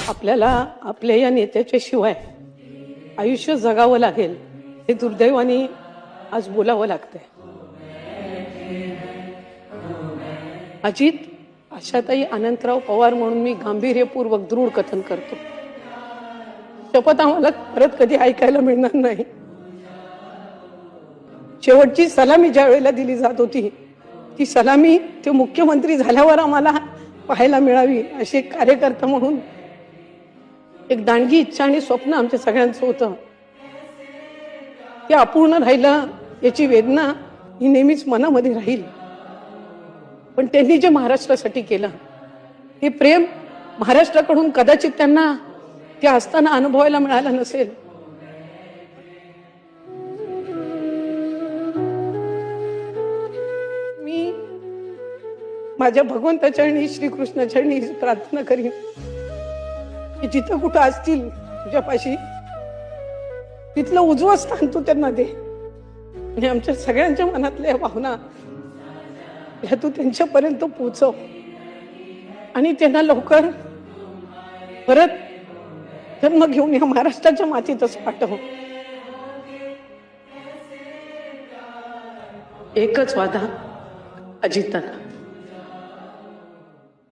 आपल्याला आपल्या या नेत्याच्या शिवाय आयुष्य जगावं लागेल हे दुर्दैवाने आज बोलावं लागतंय. अजित आशाताई अनंतराव पवार म्हणून मी गांभीर्यपूर्वक दृढ कथन करतो. शपथ आम्हाला परत कधी ऐकायला मिळणार नाही. शेवटची सलामी ज्या वेळेला दिली जात होती ती सलामी ते मुख्यमंत्री झाल्यावर आम्हाला पाहायला मिळावी अशी कार्यकर्ता म्हणून एक दांडगी इच्छा आणि स्वप्न आमच्या सगळ्यांचं होतं. ते अपूर्ण राहिलं याची वेदना ही नेहमीच मनामध्ये राहील. पण त्यांनी जे महाराष्ट्रासाठी केलं हे प्रेम महाराष्ट्राकडून कदाचित त्यांना ते असताना अनुभवायला मिळालं नसेल. मी माझ्या भगवंताच्या आणि श्रीकृष्णाच्या आणि प्रार्थना करीन की जिथं कुठं असतील तुझ्यापाशी तिथलं उजवं स्थान तू त्यांना दे आणि आमच्या सगळ्यांच्या मनातल्या भावना ह्या तू त्यांच्यापर्यंत पोहोचव आणि त्यांना लवकर परत जन्म घेऊन या महाराष्ट्राच्या मातीतच पाठव. एकच वादा अजितांना,